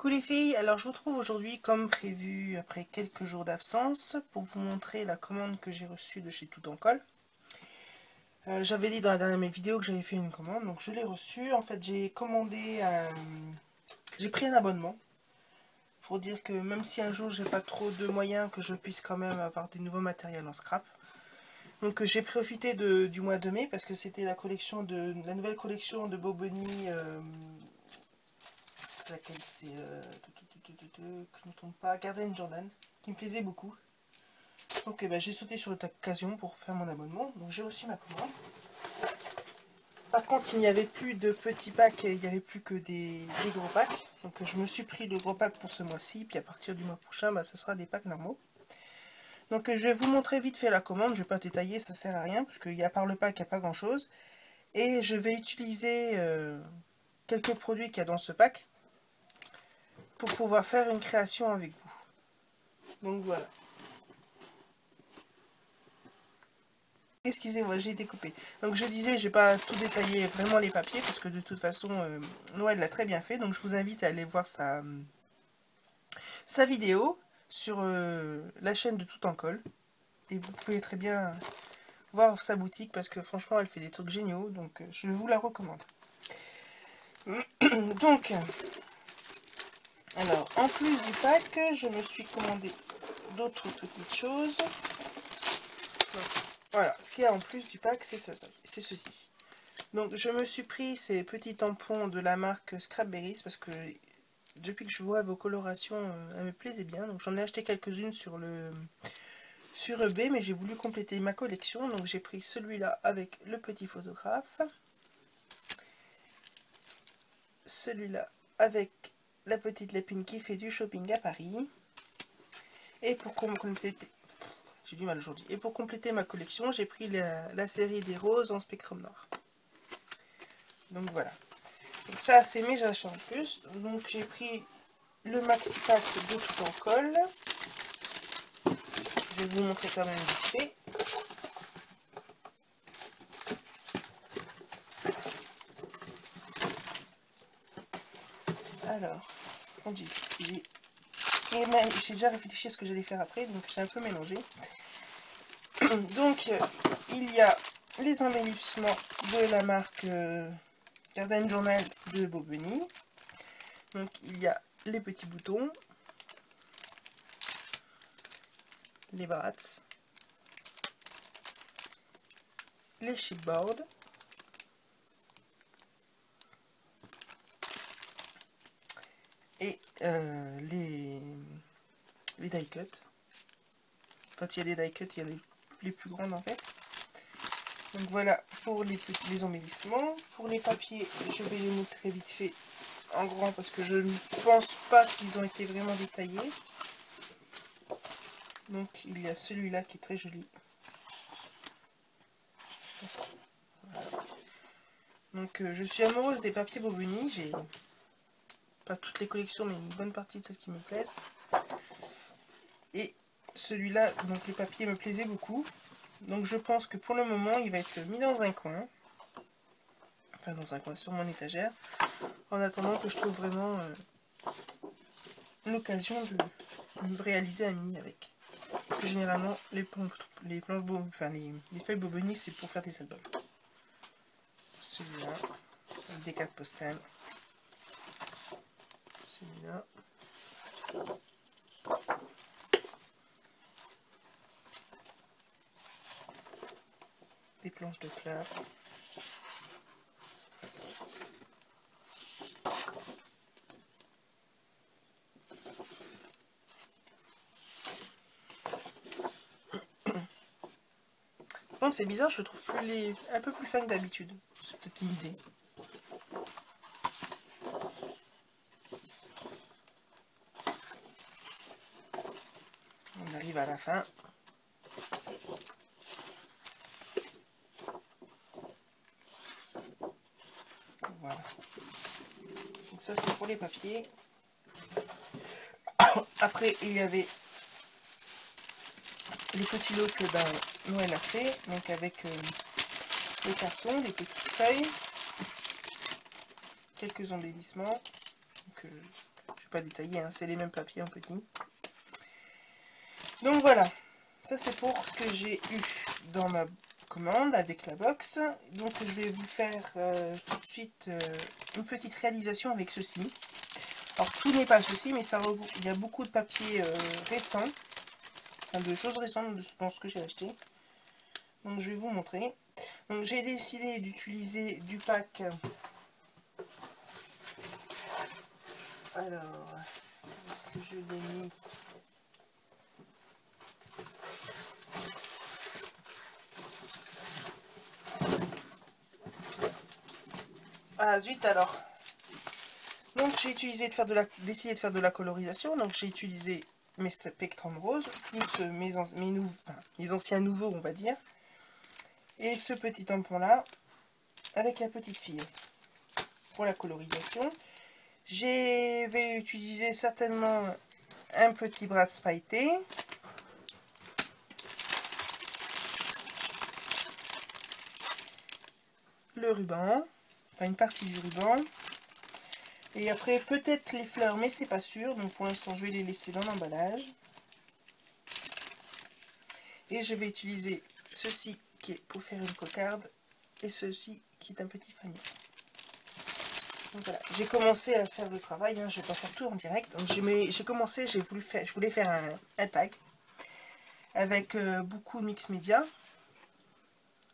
Coucou les filles, alors je vous retrouve aujourd'hui comme prévu après quelques jours d'absence pour vous montrer la commande que j'ai reçue de chez Tout en Colle. J'avais dit dans la dernière vidéo que j'avais fait une commande, donc je l'ai reçue. En fait j'ai commandé, j'ai pris un abonnement pour dire que même si un jour j'ai pas trop de moyens, que je puisse quand même avoir du nouveau matériel en scrap. Donc j'ai profité du mois de mai parce que c'était la nouvelle collection de Boboni. C'est laquelle? C'est que je ne me trompe pas, Garden Jordan, qui me plaisait beaucoup. Donc j'ai sauté sur l'occasion pour faire mon abonnement. Donc j'ai reçu ma commande. Par contre, il n'y avait plus de petits packs, il n'y avait plus que des gros packs. Donc je me suis pris le gros pack pour ce mois-ci. Puis à partir du mois prochain, ça sera des packs normaux. Donc je vais vous montrer vite fait la commande. Je ne vais pas détailler, ça sert à rien. Parce qu'il y a par le pack, il n'y a pas grand chose. Et je vais utiliser quelques produits qu'il y a dans ce pack pour pouvoir faire une création avec vous. Donc voilà. Excusez-moi, j'ai été coupée. Donc je disais, je vais pas tout détailler vraiment les papiers parce que de toute façon, Noël l'a très bien fait. Donc je vous invite à aller voir sa vidéo sur la chaîne de Tout en Colle. Et vous pouvez très bien voir sa boutique parce que franchement, elle fait des trucs géniaux. Donc je vous la recommande. Donc, alors, en plus du pack, je me suis commandé d'autres petites choses. Voilà, ce qu'il y a en plus du pack, c'est ceci. Donc je me suis pris ces petits tampons de la marque Scrapberries parce que depuis que je vois vos colorations, elles me plaisaient bien. Donc j'en ai acheté quelques-unes sur eBay, mais j'ai voulu compléter ma collection. Donc j'ai pris celui-là avec le petit photographe. Celui-là avec la petite lépine qui fait du shopping à Paris. Et pour compléter... J'ai du mal aujourd'hui. Et pour compléter ma collection, j'ai pris la série des roses en spectrum noir. Donc voilà. Donc ça, c'est mes achats en plus. Donc j'ai pris le maxi pack de Tout en Colle. Je vais vous montrer quand même vite fait. Alors, on dit, j'ai déjà réfléchi à ce que j'allais faire après, donc j'ai un peu mélangé. Donc, il y a les embellissements de la marque Garden Journal de Boboni. Donc, il y a les petits boutons, les brats, les chipboards, et les die cuts. Quand il y a des die cuts, il y a les plus grandes en fait. Donc voilà pour les embellissements. Pour les papiers, je vais les montrer vite fait en grand parce que je ne pense pas qu'ils ont été vraiment détaillés. Donc il y a celui-là qui est très joli. Voilà. Donc je suis amoureuse des papiers Boboni. J'ai pas toutes les collections mais une bonne partie de celles qui me plaisent. Et celui-là, donc le papier me plaisait beaucoup. Donc je pense que pour le moment il va être mis dans un coin. Enfin dans un coin sur mon étagère. En attendant que je trouve vraiment l'occasion de réaliser un mini avec. Parce que généralement les feuilles Boboni c'est pour faire des albums. Celui-là, avec des cartes postales. Celui-là. Des planches de fleurs. Bon, c'est bizarre, je le trouve un peu plus fin que d'habitude. C'est peut-être une idée. On arrive à la fin. Voilà. Donc ça c'est pour les papiers. Après il y avait les petits lots que Noël a fait. Donc avec le carton, les petites feuilles, quelques embellissements. Donc, je vais pas détaillé, hein, c'est les mêmes papiers en petit. Donc voilà, ça c'est pour ce que j'ai eu dans ma commande avec la box. Donc je vais vous faire tout de suite une petite réalisation avec ceci. Alors tout n'est pas ceci, mais ça il y a beaucoup de papiers récents, enfin de choses récentes dans ce que j'ai acheté. Donc je vais vous montrer. Donc j'ai décidé d'utiliser du pack. Alors, est-ce que je l'ai mis? Ah zut alors. Donc j'ai utilisé d'essayer de faire de la colorisation. Donc j'ai utilisé mes Spectrum Rose plus mes anciens nouveaux, on va dire. Et ce petit tampon là avec la petite fille pour la colorisation. Je vais utiliser certainement un petit Bratz pailleté. Le ruban, enfin une partie du ruban. Et après peut-être les fleurs, mais c'est pas sûr. Donc pour l'instant je vais les laisser dans l'emballage. Et je vais utiliser ceci qui est pour faire une cocarde. Et ceci qui est un petit fanion. Donc voilà, j'ai commencé à faire le travail, hein, je vais pas faire tout en direct. Donc j'ai commencé, je voulais faire un tag avec beaucoup de mix média.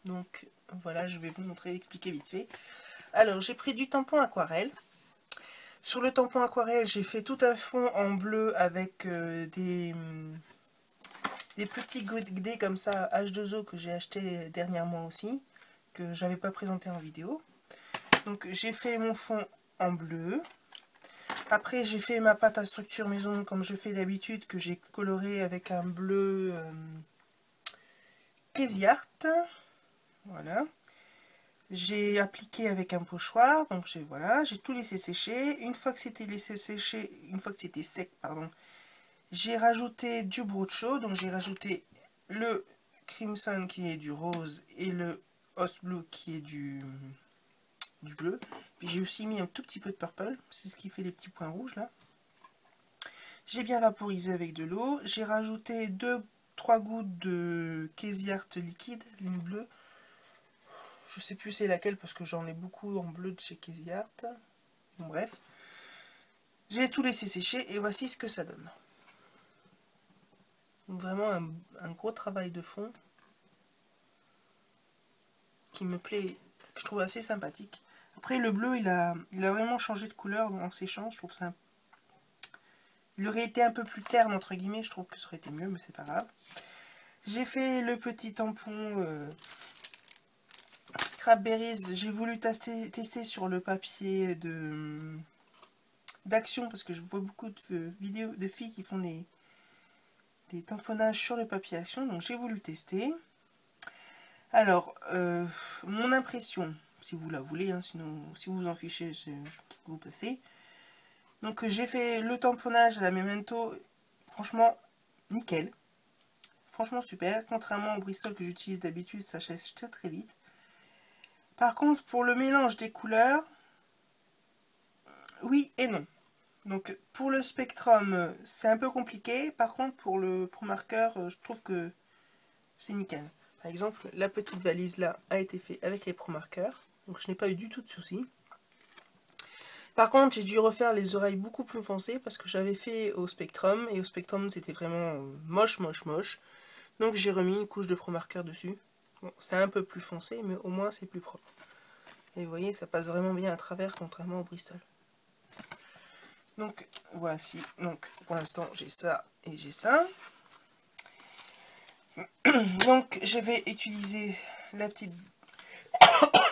Donc voilà, je vais vous montrer, expliquer vite fait. Alors j'ai pris du tampon aquarelle. Sur le tampon aquarelle, j'ai fait tout un fond en bleu avec des petits dés comme ça H2O que j'ai acheté dernièrement aussi, que j'avais pas présenté en vidéo. Donc j'ai fait mon fond en bleu. Après j'ai fait ma pâte à structure maison comme je fais d'habitude, que j'ai coloré avec un bleu Crazy Art. Voilà. J'ai appliqué avec un pochoir, donc j'ai tout laissé sécher. Une fois que c'était laissé sécher, une fois que c'était sec, pardon, j'ai rajouté du brocho, donc j'ai rajouté le crimson qui est du rose et le Os Blue qui est du bleu. Puis j'ai aussi mis un tout petit peu de purple, c'est ce qui fait les petits points rouges là. J'ai bien vaporisé avec de l'eau. J'ai rajouté 2-3 gouttes de Crazy Art liquide, ligne bleue. Je sais plus c'est laquelle parce que j'en ai beaucoup en bleu de chez Crazy Art. Bon, bref. J'ai tout laissé sécher et voici ce que ça donne. Donc vraiment un gros travail de fond qui me plaît, que je trouve assez sympathique. Après le bleu il a vraiment changé de couleur en séchant, je trouve ça. Il aurait été un peu plus terne entre guillemets, je trouve que ça aurait été mieux, mais c'est pas grave. J'ai fait le petit tampon Scrapberries, j'ai voulu tester sur le papier d'Action parce que je vois beaucoup de vidéos de filles qui font des tamponnages sur le papier Action, donc j'ai voulu tester. Alors, mon impression, si vous la voulez, hein, sinon si vous vous en fichez, vous passez. Donc j'ai fait le tamponnage à la Memento, franchement nickel, franchement super, contrairement au Bristol que j'utilise d'habitude, ça sèche très vite. Par contre pour le mélange des couleurs, oui et non. Donc pour le Spectrum c'est un peu compliqué, par contre pour le Pro Marker je trouve que c'est nickel. Par exemple la petite valise là a été faite avec les Pro Markers, donc je n'ai pas eu du tout de soucis. Par contre, j'ai dû refaire les oreilles beaucoup plus foncées parce que j'avais fait au Spectrum. Et au Spectrum, c'était vraiment moche. Donc j'ai remis une couche de Pro Marker dessus. Bon, c'est un peu plus foncé, mais au moins c'est plus propre. Et vous voyez, ça passe vraiment bien à travers, contrairement au Bristol. Donc, voici. Donc, pour l'instant, j'ai ça et j'ai ça. Donc, je vais utiliser la petite...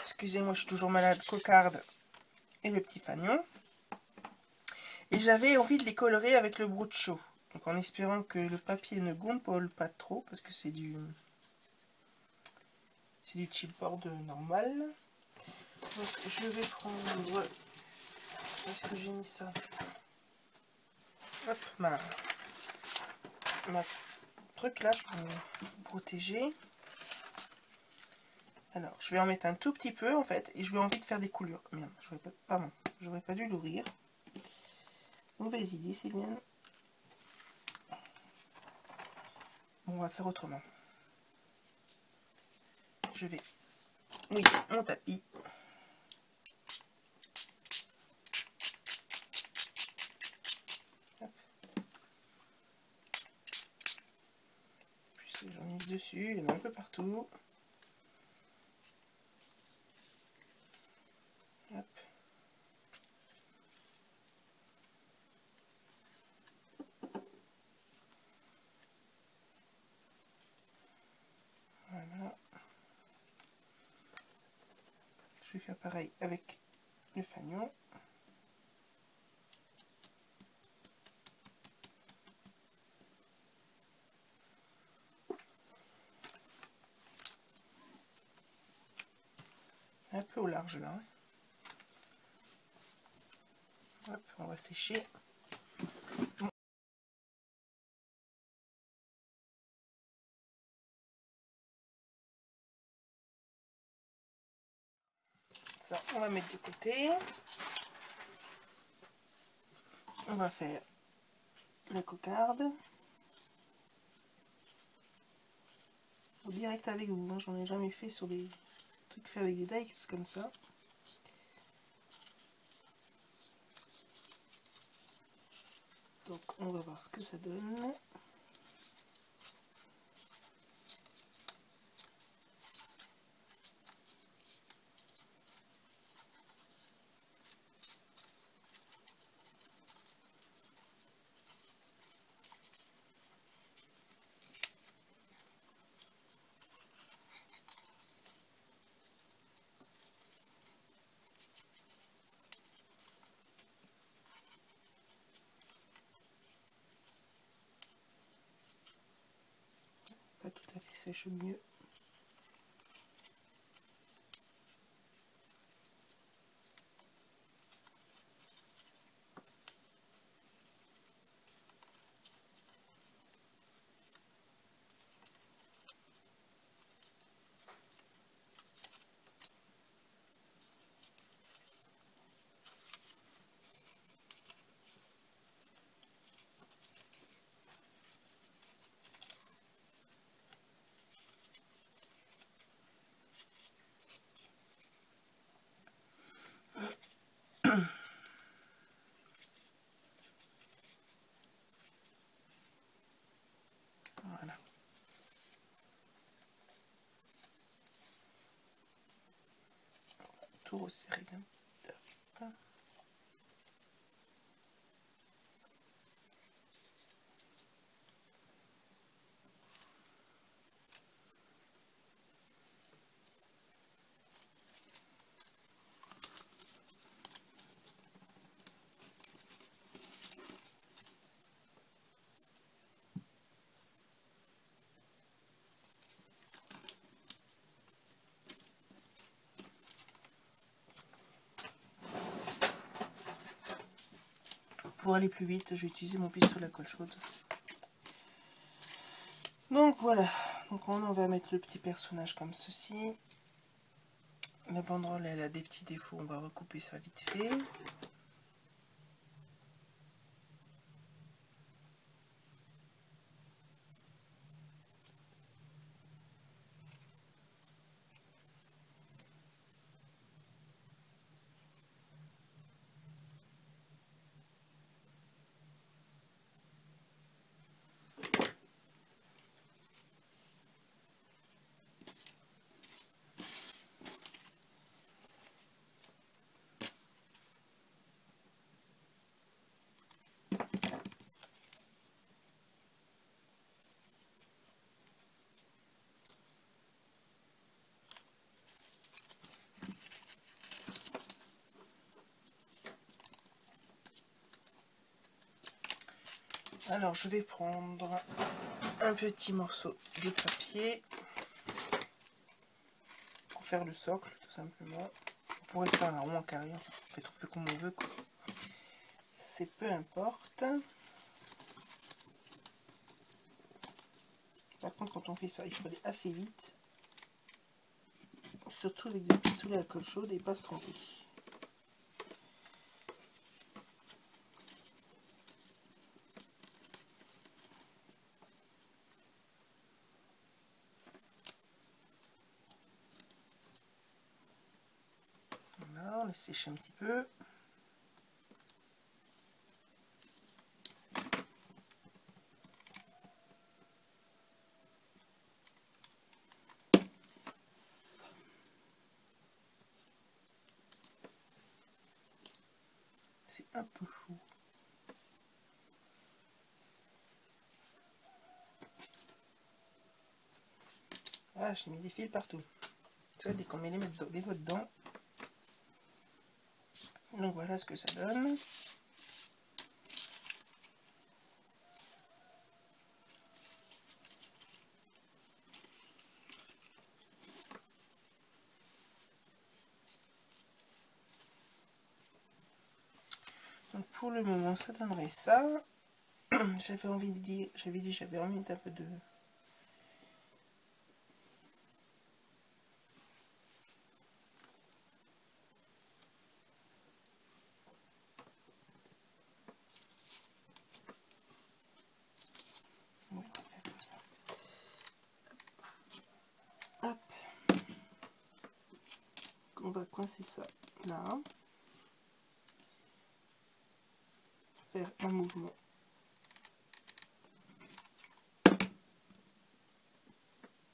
Excusez-moi, je suis toujours malade. Cocarde et le petit fanion. Et j'avais envie de les colorer avec le brocho. Donc en espérant que le papier ne gonfle pas trop, parce que c'est du chipboard normal. Donc je vais prendre... Où est-ce que j'ai mis ça? Hop, ma truc là pour me protéger. Alors je vais en mettre un tout petit peu en fait, et je vais envie de faire des coulures. Merde, j'aurais pas dû l'ouvrir. Mauvaise idée, Sylviane. Bon, on va faire autrement. Je vais mouiller mon tapis. Hop. Puis j'en ai dessus, il y en a un peu partout. Hop. Voilà. Je vais faire pareil avec le fanion. Un peu au large là. Hop, on va sécher. Ça, on va mettre de côté. On va faire la cocarde. Direct avec vous, hein. J'en ai jamais fait sur des trucs faits avec des dice comme ça. Donc on va voir ce que ça donne. Pas tout à fait sèche mieux. Voilà. Tout resserrer bien. Hop. Pour aller plus vite, j'ai utilisé mon pistolet à colle chaude. Donc voilà, donc on va mettre le petit personnage comme ceci. La banderole, elle a des petits défauts, on va recouper ça vite fait. Alors je vais prendre un petit morceau de papier pour faire le socle, tout simplement. On pourrait faire un rond, un carré, en fait on fait comme on veut, quoi. C'est peu importe. Par contre quand on fait ça, il faut aller assez vite. Surtout avec des pistolets à colle chaude et pas se tromper. Voilà, on laisse sécher un petit peu. C'est un peu chaud. Ah, j'ai mis des fils partout. Ça, dès qu'on met les doigts dedans. Donc voilà ce que ça donne. Donc pour le moment, ça donnerait ça. J'avais envie de dire, j'avais envie d'un peu de... On va faire comme ça. Hop. On va coincer ça là. Faire un mouvement.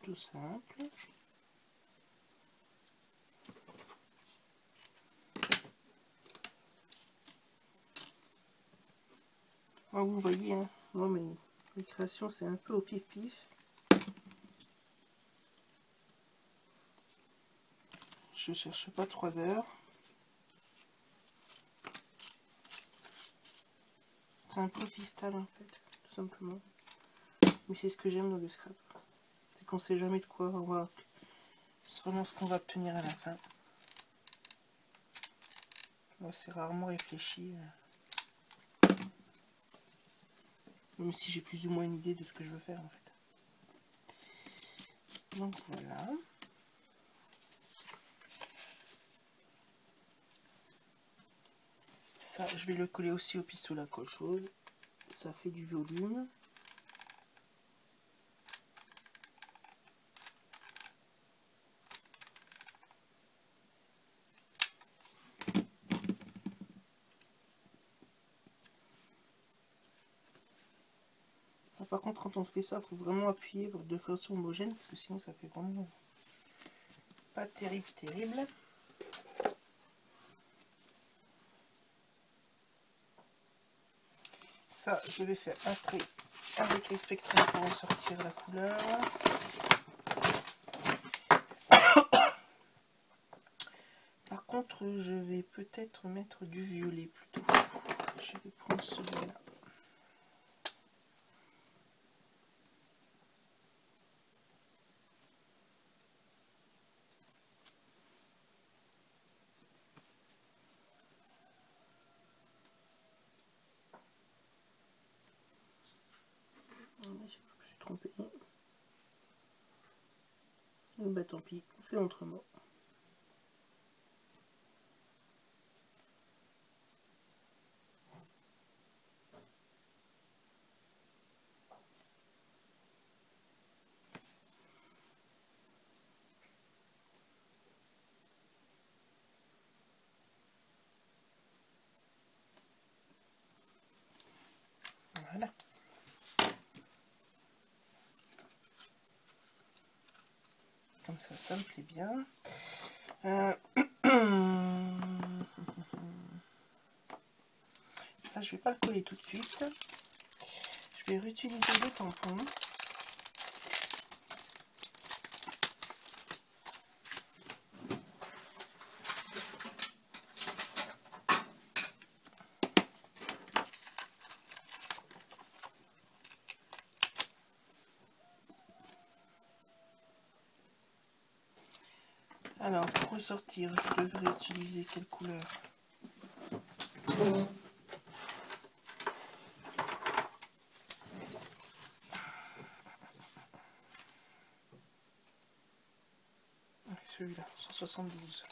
Tout simple. Alors vous voyez, hein, moi mes créations c'est un peu au pif-pif. Je cherche pas 3 heures. C'est un peu fistal en fait, tout simplement. Mais c'est ce que j'aime dans le scrap. C'est qu'on sait jamais de quoi on va... C'est vraiment ce qu'on va obtenir à la fin. Moi c'est rarement réfléchi. Même si j'ai plus ou moins une idée de ce que je veux faire en fait. Donc voilà. Ça, je vais le coller aussi au pistolet à colle chaude. Ça fait du volume. Par contre, quand on fait ça, il faut vraiment appuyer de façon homogène parce que sinon ça fait vraiment pas terrible. Ça, je vais faire un trait avec les spectrums pour ressortir la couleur. Par contre, je vais peut-être mettre du violet plutôt. Je vais prendre celui-là. Je me suis trompé. Bah tant pis, on fait autrement. Voilà. Comme ça me plaît bien. Ça, je vais pas le coller tout de suite. Je vais réutiliser le tampon. Alors, pour ressortir, je devrais utiliser quelle couleur? Celui-là, 172.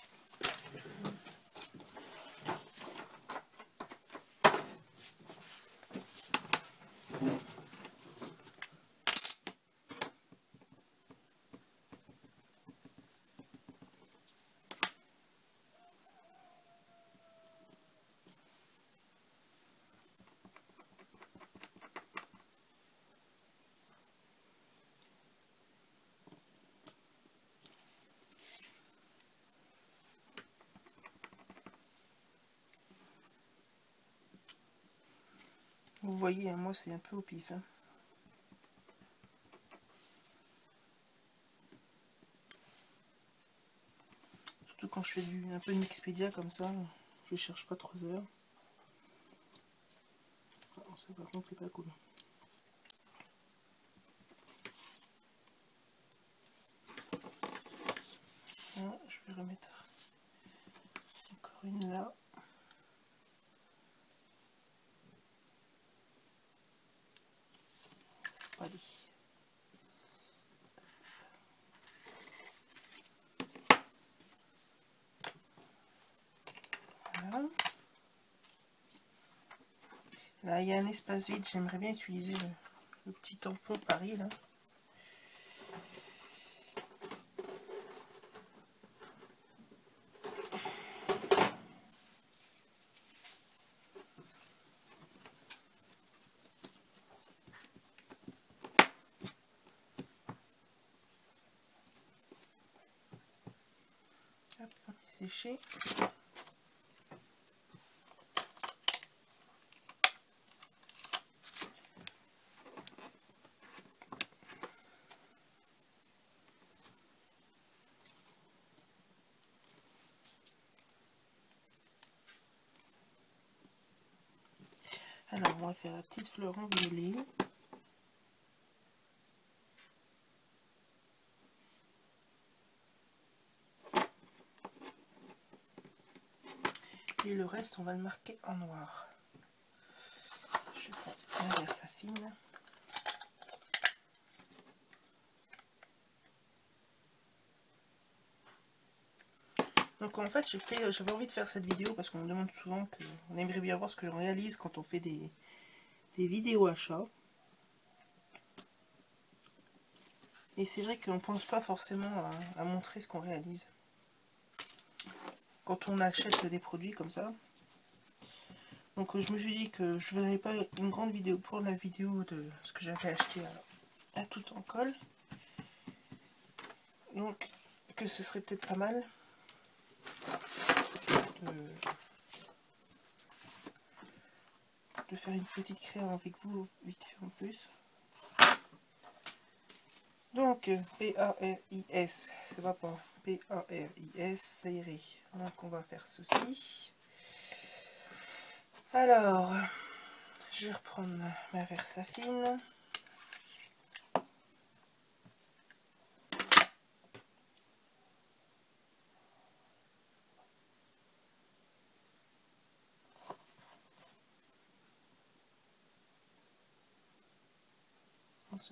voyez, hein, moi c'est un peu au pif. Hein. Surtout quand je fais un peu de Mixpedia comme ça, je cherche pas 3 heures. Alors ça par contre c'est pas cool. Là, je vais remettre encore une là. Allez. Voilà. Là il y a un espace vide, j'aimerais bien utiliser le petit tampon Paris là. Hop, sécher. Alors on va faire la petite fleur en violet. Et le reste on va le marquer en noir. Je prends la verse fine. Donc en fait j'avais envie de faire cette vidéo parce qu'on me demande souvent qu'on aimerait bien voir ce que je réalise quand on fait des vidéos achats. Et c'est vrai qu'on ne pense pas forcément à montrer ce qu'on réalise. Quand on achète des produits comme ça. Donc je me suis dit que je ne ferais pas une grande vidéo pour la vidéo de ce que j'avais acheté à tout en colle. Donc que ce serait peut-être pas mal de faire une petite créa avec vous vite fait en plus. Donc P-A-R-I-S, ça va pas, P-A-R-I-S, ça irait. Donc on va faire ceci. Alors, je vais reprendre ma Versafine.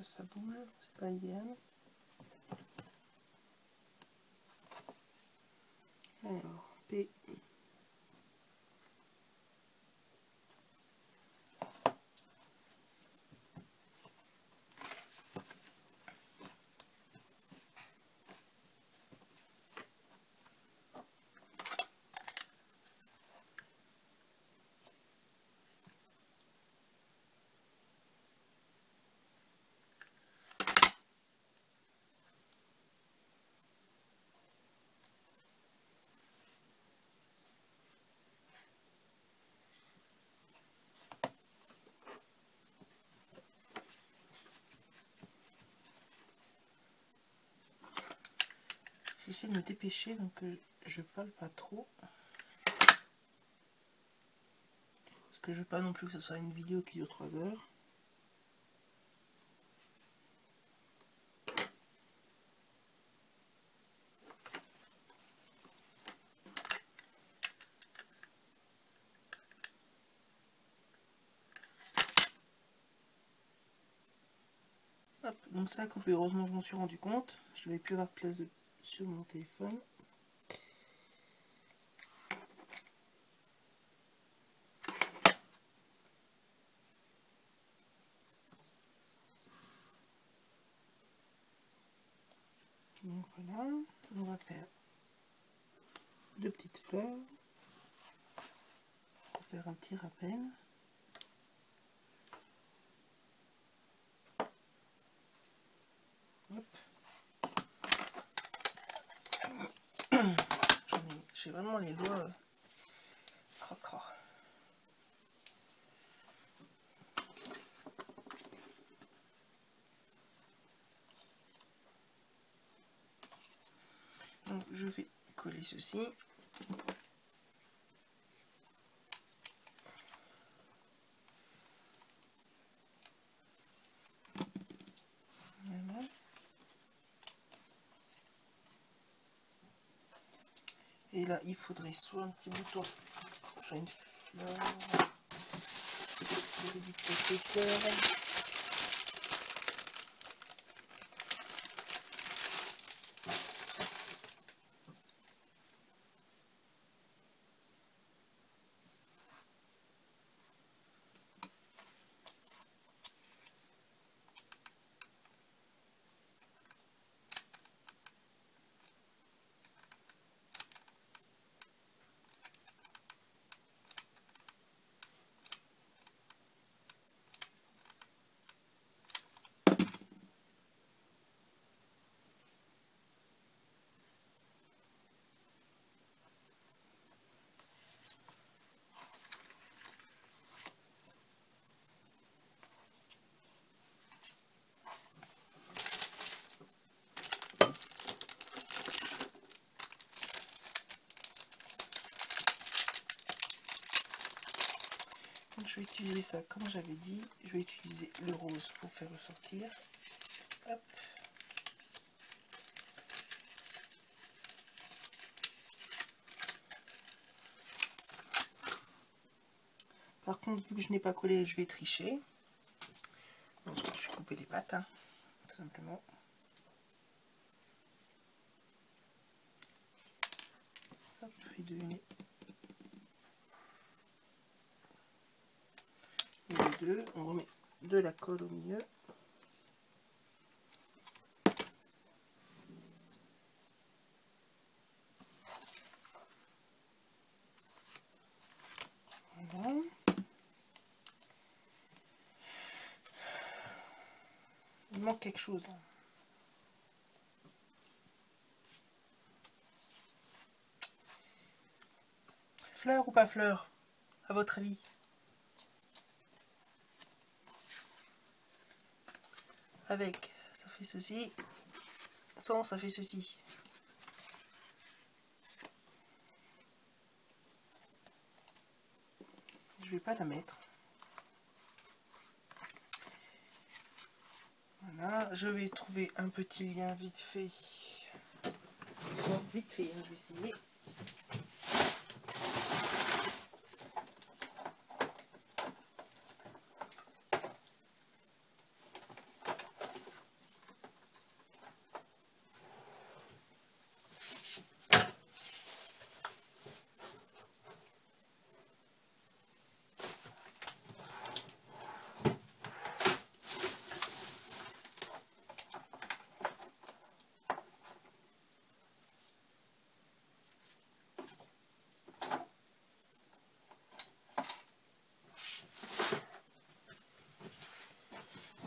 Ça bouge, c'est pas idéal. Alors, P. J'essaie de me dépêcher, donc je parle pas trop. Parce que je veux pas non plus que ce soit une vidéo qui dure 3 heures. Hop, donc ça a coupé, heureusement je m'en suis rendu compte. Je n'avais plus avoir de place sur mon téléphone. Donc voilà, on va faire 2 petites fleurs pour faire un petit rappel. J'ai vraiment les doigts cracra. ceci. Voilà. Et là, il faudrait soit un petit bouton, soit une fleur. Des fleurs. Je vais utiliser ça comme j'avais dit. Je vais utiliser le rose pour faire ressortir. Hop. Par contre, vu que je n'ai pas collé, je vais tricher. Donc, je vais couper les pattes, hein, tout simplement. Hop, et deviner. Et les deux, on remet de la colle au milieu. Voilà. Il manque quelque chose là. Fleur ou pas fleur, à votre avis? Avec, ça fait ceci. Sans, ça fait ceci. Je vais pas la mettre. Voilà, je vais trouver un petit lien vite fait. Vite fait, hein, je vais essayer.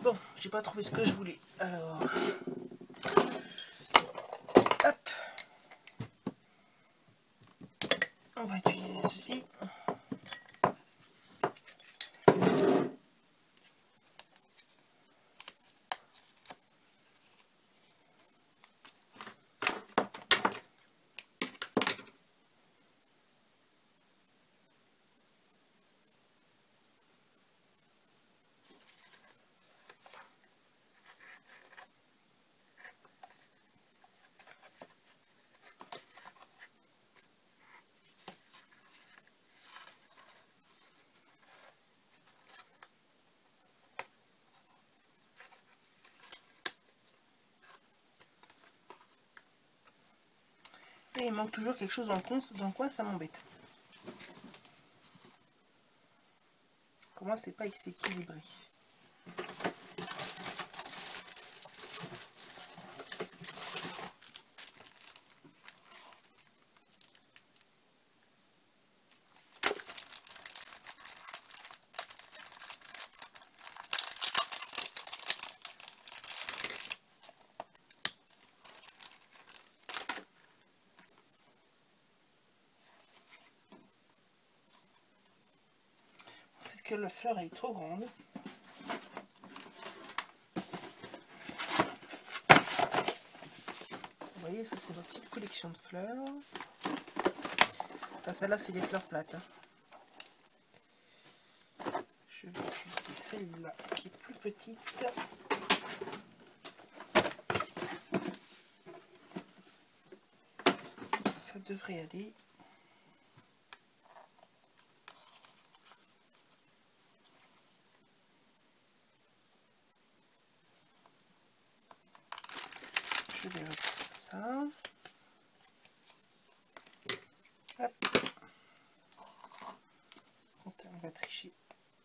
Bon, j'ai pas trouvé ce que je voulais. Alors, hop, on va utiliser ceci. Et il manque toujours quelque chose dans le coin, ça m'embête. Comment c'est pas équilibré? C'est que la fleur est trop grande. Vous voyez, ça c'est ma petite collection de fleurs. Enfin, celle-là, c'est les fleurs plates. Hein. Je vais utiliser celle-là qui est plus petite. Ça devrait aller. Je vais reprendre ça. Hop. On va tricher.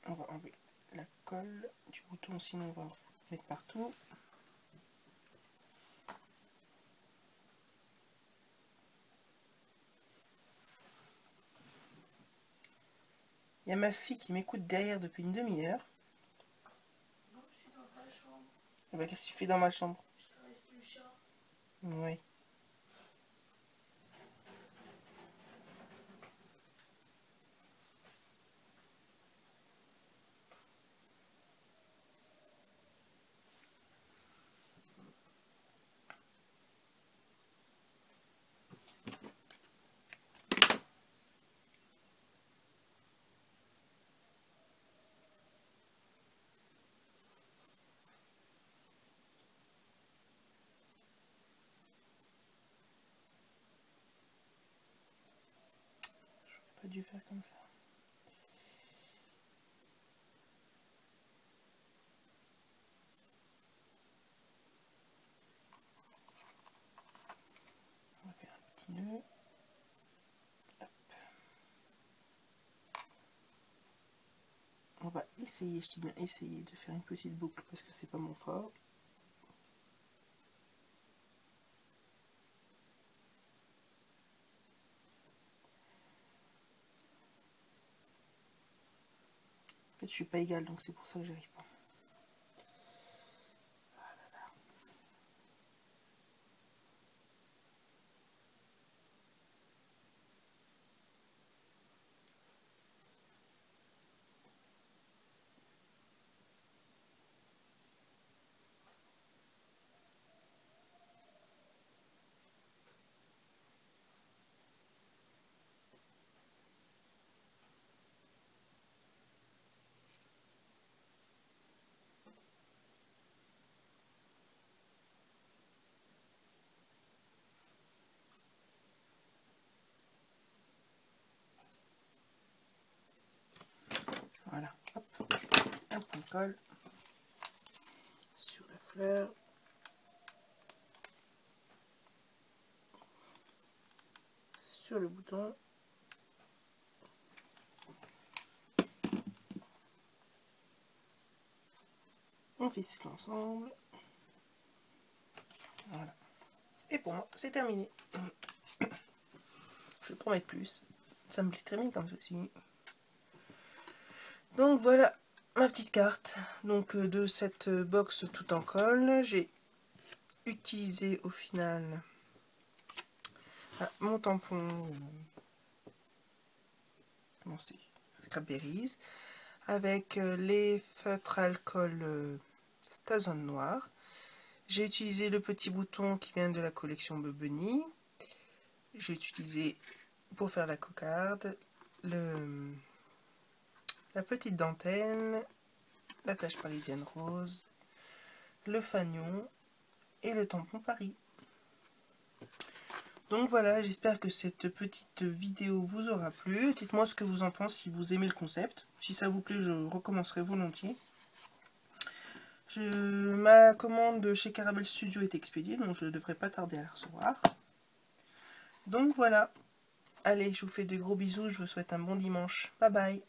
On va enlever la colle du bouton, sinon on va en mettre partout. Il y a ma fille qui m'écoute derrière depuis une demi-heure. Non, je suis dans ta chambre. Et ben, qu'est-ce que tu fais dans ma chambre? Je caresse le chat. Oui. Pas dû faire comme ça. On va faire un petit nœud. Hop. On va essayer, je dis bien essayer de faire une petite boucle parce que c'est pas mon fort. En fait, je suis pas égale, donc c'est pour ça que j'arrive pas. Voilà, hop, un point de colle sur la fleur. Sur le bouton. On fixe l'ensemble. Voilà. Et pour moi, c'est terminé. Je vais pas en mettre plus. Ça me plaît très bien comme ceci. Donc voilà ma petite carte. Donc de cette box tout en colle, j'ai utilisé au final mon tampon. Comment c'est? Scrapberries. Avec les feutres alcool Stazone noir. J'ai utilisé le petit bouton qui vient de la collection Bunny. J'ai utilisé pour faire la cocarde la petite dentelle, la tache parisienne rose, le fanion et le tampon Paris. Donc voilà, j'espère que cette petite vidéo vous aura plu. Dites-moi ce que vous en pensez, si vous aimez le concept. Si ça vous plaît, je recommencerai volontiers. Ma commande chez Caramel Studio est expédiée, donc je ne devrais pas tarder à la recevoir. Donc voilà. Allez, je vous fais de gros bisous, je vous souhaite un bon dimanche. Bye bye.